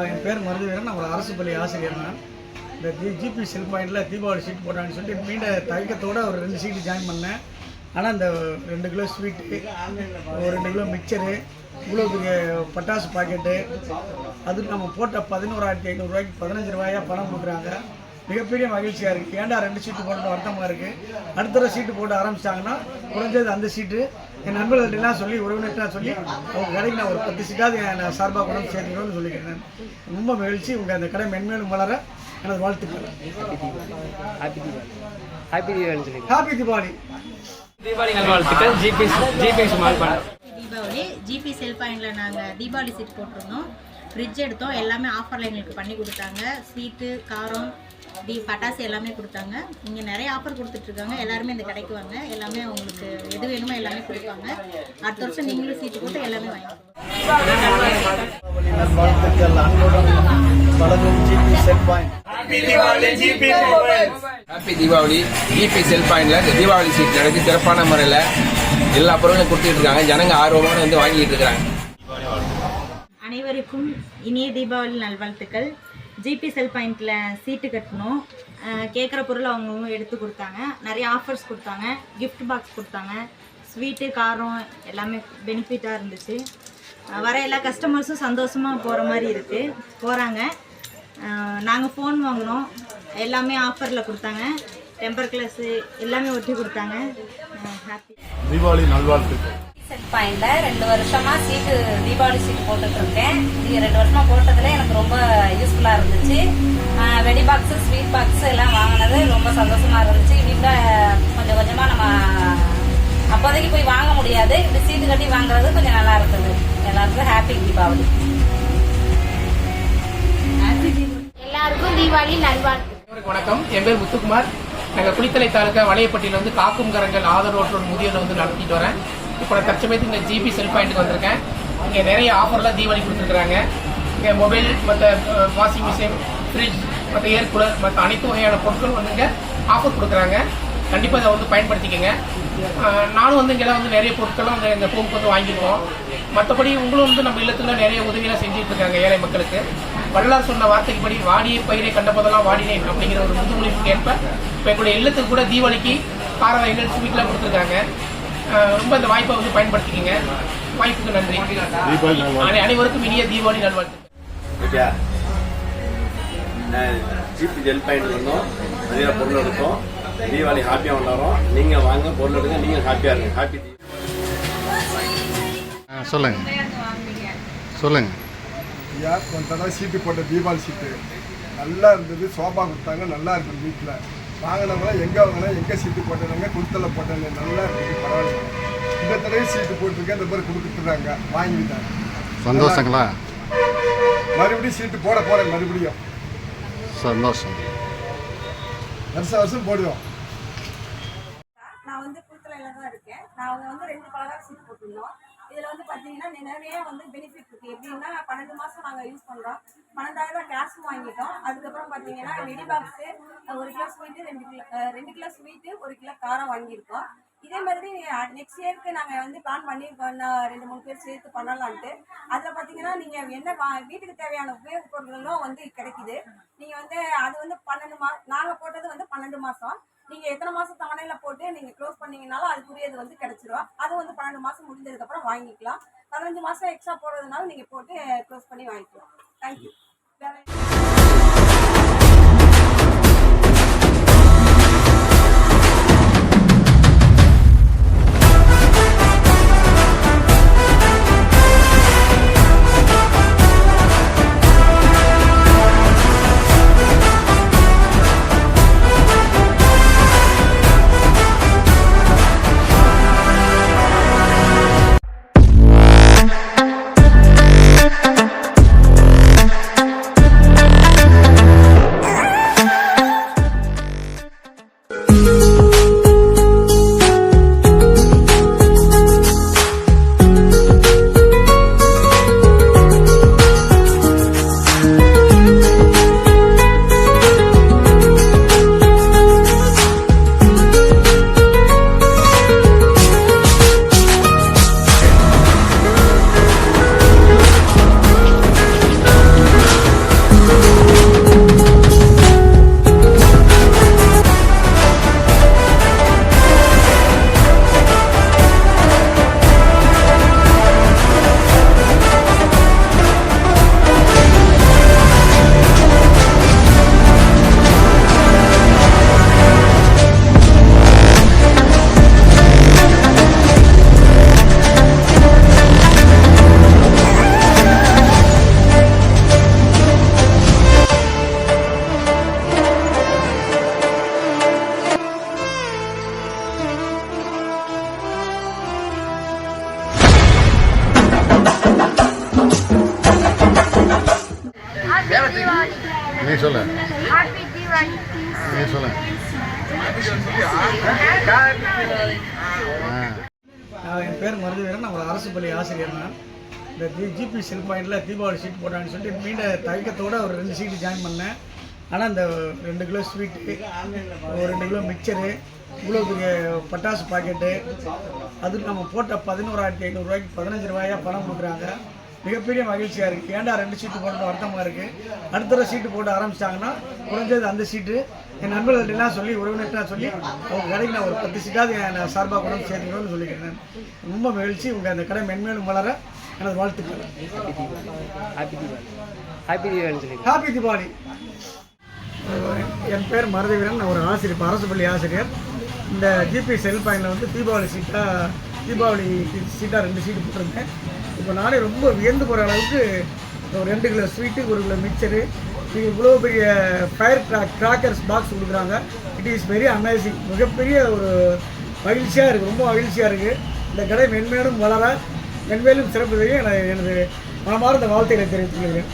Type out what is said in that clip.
என் பேர் மருதுவீரன். நான் ஒரு அரசு பள்ளி ஆசிரியர். நான் இந்த ஜிபி செல் பாயிண்டில் தீபாவளி சீட் போட்டாங்கன்னு சொல்லிட்டு மீண்டும் தயக்கத்தோடு ஒரு 2 சீட்டு ஜாயின் பண்ணேன். ஆனால் இந்த 2 கிலோ ஸ்வீட்டு, ஒரு 2 கிலோ மிக்சரு, இவ்வளோ பெரிய பட்டாசு பாக்கெட்டு, அதுக்கு நம்ம போட்ட 11,500 ரூபாய்க்கு 15 ரூபாயா பணம் கொடுக்குறாங்க. மிகப்பெரிய மகிழ்ச்சியாக இருக்குது. ஏன்டா 2 சீட்டு போட்டு வருத்தமாக இருக்குது. அடுத்த தடவை சீட்டு போட்டு ஆரம்பிச்சிட்டாங்கன்னா குறைஞ்சது அந்த சீட்டு என் நண்பர்கள்ட்டெல்லாம் சொல்லி, உறவினர்கிட்ட சொல்லி, அவங்க கடைக்கு நான் ஒரு 10 சீட்டாவது நான் சார்பாக கொண்டு சேர்த்துக்கணும்னு சொல்லிக்கிறேன். ரொம்ப மகிழ்ச்சி. உங்கள் அந்த கடை மென்மேலும் வளர எனது வாழ்த்துக்கள். ஹாப்பி தீபாவளி. தீபாவளி நல்வாழ்த்துக்கள். தீபாவளி ஜிபி செல் பாயிண்டில் நாங்கள் தீபாவளி சீட் போட்டிருந்தோம். ஃப்ரிட்ஜ் எடுத்தோம். எல்லாமே ஆஃபரில் எங்களுக்கு பண்ணி கொடுத்தாங்க. ஸ்வீட்டு, காரம், பட்டாசு எல்லாமே கொடுத்தாங்க. இங்கே நிறைய ஆஃபர் கொடுத்துட்ருக்காங்க. எல்லாருமே இந்த கடைக்கு வாங்க. எல்லாமே உங்களுக்கு எது வேணுமோ எல்லாமே கொடுப்பாங்க. அடுத்த வருஷம் நீங்களும் சீட்டு போட்டு எல்லாமே வாங்கிக்கோங்க. ஹாப்பி தீபாவளி. ஜிபி செல் பாயிண்ட்ல தீபாவளி சீட் நடக்கு சிறப்பான முறையில் எல்லா பொருளும் கொடுத்துட்டு இருக்காங்க. ஜனங்க ஆர்வமான வந்து வாங்கிட்டு இருக்காங்க. அனைவருக்கும் இனிய தீபாவளி நல்வாழ்த்துக்கள். ஜிபி செல் பாயிண்டில் சீட்டு கட்டணும். கேட்குற பொருள் அவங்க எடுத்து கொடுத்தாங்க. நிறைய ஆஃபர்ஸ் கொடுத்தாங்க. கிஃப்ட் பாக்ஸ் கொடுத்தாங்க. ஸ்வீட்டு, காரம் எல்லாமே பெனிஃபிட்டாக இருந்துச்சு. வர எல்லா கஸ்டமர்ஸும் சந்தோஷமாக போகிற மாதிரி இருக்குது. போகிறாங்க. நாங்கள் ஃபோன் வாங்கினோம். எல்லாமே ஆஃபரில் கொடுத்தாங்க. டெம்பர் கிளாஸு எல்லாமே ஒட்டி கொடுத்தாங்க. ஹாப்பி தீபாவளி நல்வாழ்த்துக்கள். செல் பாயிண்டில் 2 வருஷமாக சீட்டு தீபாவளி சீட்டு போட்டுட்ருக்கேன். 2 வருஷமாக போட்டதில் எனக்கு ரொம்ப யூஸ்ஃபுல்லாக இருந்துச்சு. வெடி பாக்ஸு, ஸ்வீட் பாக்ஸு எல்லாம் வாங்கினது ரொம்ப சந்தோஷமாக இருந்துச்சு. வீட்டில் கொஞ்சம் கொஞ்சமாக நம்ம அப்போதைக்கு போய் வாங்க முடியாது. இப்படி சீட்டு கட்டி வாங்குறது கொஞ்சம் நல்லா இருக்குது. எல்லாருக்கும் ஹாப்பி தீபாவளி. எல்லாருக்கும் தீபாவளி நல்வாழ்த்து. வணக்கம். என் பேர் முத்துக்குமார். நாங்கள் குளித்தலை தாலுக்கா வளையப்பட்டியில் வந்து காக்கும் கரங்கள் ஆதரவற்றோர் முதியோர் வந்து நடத்திட்டு வரேன். இப்போ நான் தற்சமயத்துக்கு இந்த ஜிபி செல் பாயிண்ட்டுக்கு வந்திருக்கேன். இங்கே நிறைய ஆஃபர்லாம் தீபாவளி கொடுத்துருக்குறாங்க. இங்கே மொபைல், மற்ற வாஷிங் மிஷின், ஃப்ரிட்ஜ், மற்ற ஏர் கூலர், மற்ற அனைத்து வகையான பொருட்களும் வந்து இங்கே ஆஃபர் கொடுக்குறாங்க. கண்டிப்பாக இதை வந்து பயன்படுத்திக்கங்க. நானும் வந்து இங்கெல்லாம் வந்து நிறைய பொருட்கள்லாம் வந்து இந்த ஹோமுக்கு வந்து வாங்கியிருக்கோம். மற்றபடி உங்களும் வந்து நம்ம இல்லத்துல நிறைய உதவியெல்லாம் செஞ்சுட்டு இருக்காங்க ஏழை மக்களுக்கு. வள்ளலார் சொன்ன வார்த்தைக்குப்படி வாடிய பயிரை கண்டபோதெல்லாம் வாடினேன் அப்படிங்கிற ஒரு முதுமொழிக்கு ஏற்ப இப்போ எங்களுடைய இல்லத்துக்கு கூட தீபாவளிக்கு கார வகைகள், ஸ்வீட்லாம் கொடுத்துருக்காங்க. ரொம்ப இந்த வாய்ப்பை வந்து பயன்படுத்திக்கங்க. வாய்ப்புக்கு நன்றி. அனைவருக்கும் இனிய தீபாவளி நல்வாழ்த்துக்கள். ஜிபி செல் பாயிண்ட் வந்தோம். நிறைய பொருள் எடுத்தோம். தீபாவளி ஹாப்பியாக கொண்டாடுறோம். நீங்கள் வாங்க, பொருள் எடுங்க, நீங்கள் ஹாப்பியாக இருங்க. ஹாப்பி சொல்லுங்க ஐயா. கொஞ்ச தடவை சீட்டு போட்ட தீபாவளி சீட்டு நல்லா இருந்தது. சோபா கொடுத்தாங்க, நல்லா இருக்குது. வீட்டில் வாங்கினவங்களாம் எங்கே வாங்கினா, எங்கே சீட்டு போட்டாங்க, குளுத்தலை போட்டாங்க, நல்லா இருக்குது. பரவாயில்ல. இந்த தடவை சீட்டு போட்டிருக்கேன். இந்த மாதிரி கொடுத்துட்றாங்க, வாங்கிட்டாங்க. சந்தோஷங்களா? மறுபடியும் சீட்டு போட போகிறேன். மறுபடியும் சந்தோஷம். வருஷம் போடுவோம். நான் வந்து குளித்தலையில் தான் இருக்கேன். நான் வந்து 2 கலராக சீட் போட்டிருந்தோம். இதில் வந்து பார்த்தீங்கன்னா நிறைய வந்து பெனிஃபிட் இருக்குது. எப்படின்னா 12 மாதம் நாங்கள் யூஸ் பண்ணுறோம். 12,000 கேஷும் வாங்கிட்டோம். அதுக்கப்புறம் பார்த்தீங்கன்னா வெடி box, 1 kilo sweet, 2 kilo sweet, 1 kilo காரம் வாங்கியிருக்கோம். இதே மாதிரி நெக்ஸ்ட் இயருக்கு நாங்கள் வந்து பிளான் பண்ணியிருக்கோம். 2-3 பேர் சேர்த்து பண்ணலான்ட்டு. அதில் பார்த்தீங்கன்னா நீங்கள் என்ன வீட்டுக்கு தேவையான உபயோக பொருட்களும் வந்து கிடைக்குது. நீங்கள் வந்து அது வந்து 12 மாதம், நாங்கள் போட்டது வந்து 12 மாதம். நீங்கள் எத்தனை மாதம் தவணையில் போட்டு நீங்கள் க்ளோஸ் பண்ணிங்கனாலும் அதுக்குரியது வந்து கிடச்சிரும். அது வந்து 12 மாதம் முடிஞ்சதுக்கப்புறம் வாங்கிக்கலாம். 15 மாதம் எக்ஸ்ட்ரா போடுறதுனால நீங்கள் போட்டு க்ளோஸ் பண்ணி வாங்கிக்கலாம். தேங்க்யூ. நீ சொல்லு நீ சொல்லு என் பேர் மருதுவீரன். நான் ஒரு அரசு பள்ளி ஆசிரியர். நான் இந்த ஜிபி செல் பாயிண்டில் தீபாவளி சீட் போட்டான்னு சொல்லிட்டு மீண்டும் தயக்கத்தோடு ஒரு 2 சீட்டு ஜாயின் பண்ணேன். ஆனால் இந்த 2 கிலோ ஸ்வீட்டு, ஒரு 2 கிலோ மிக்சரு, இவ்வளோ பெரிய பட்டாசு பாக்கெட்டு, அதுக்கு நம்ம போட்ட 11,500 ரூபாய்க்கு 15 ரூபாயா பணம் கொடுக்குறாங்க. மிகப்பெரிய மகிழ்ச்சியாக இருக்குது. ஏன்டா 2 சீட்டு போட்டு வருத்தமாக இருக்குது. அடுத்த தடவை சீட்டு போட்டு ஆரம்பிச்சிட்டாங்கன்னா குறைஞ்சது அந்த சீட்டு என் நண்பர்கள்ட்டெல்லாம் சொல்லி, உறவினர்கிட்ட சொல்லி அவங்க கடைக்கு நான் ஒரு 10 சீட்டாவது என் சார்பாக கொண்டு சேர்த்துக்கணும்னு சொல்லிக்கிறேன். ரொம்ப மகிழ்ச்சி. உங்கள் அந்த கடை மென்மேலும் வளர எனது வாழ்த்துக்கள். ஹாப்பி தீபாவளி. என் பேர் மருதுவீரன். நான் ஒரு ஆசிரியர், அரசு பள்ளி ஆசிரியர். இந்த ஜிபி செல் பாயிண்டில் வந்து தீபாவளி சீட்டாக 2 சீட்டு போட்டிருந்தேன். இப்போ நானே ரொம்ப வியந்து போகிற அளவுக்கு ஒரு 2 கிலோ ஸ்வீட்டு, 1 கிலோ மிக்சரு, இவ்வளோ பெரிய ஃபயர் கிராக்கர்ஸ் பாக்ஸ் கொடுக்குறாங்க. It is very amazing. மிகப்பெரிய ஒரு மகிழ்ச்சியாக இருக்குது. ரொம்ப மகிழ்ச்சியாக இருக்குது. இந்த கடை மென்மேலும் வளர மென்மேலும் சிறப்பு செய்ய எனது மனமார்ந்த வாழ்த்துக்களை தெரிவித்துக் கொள்கிறேன்.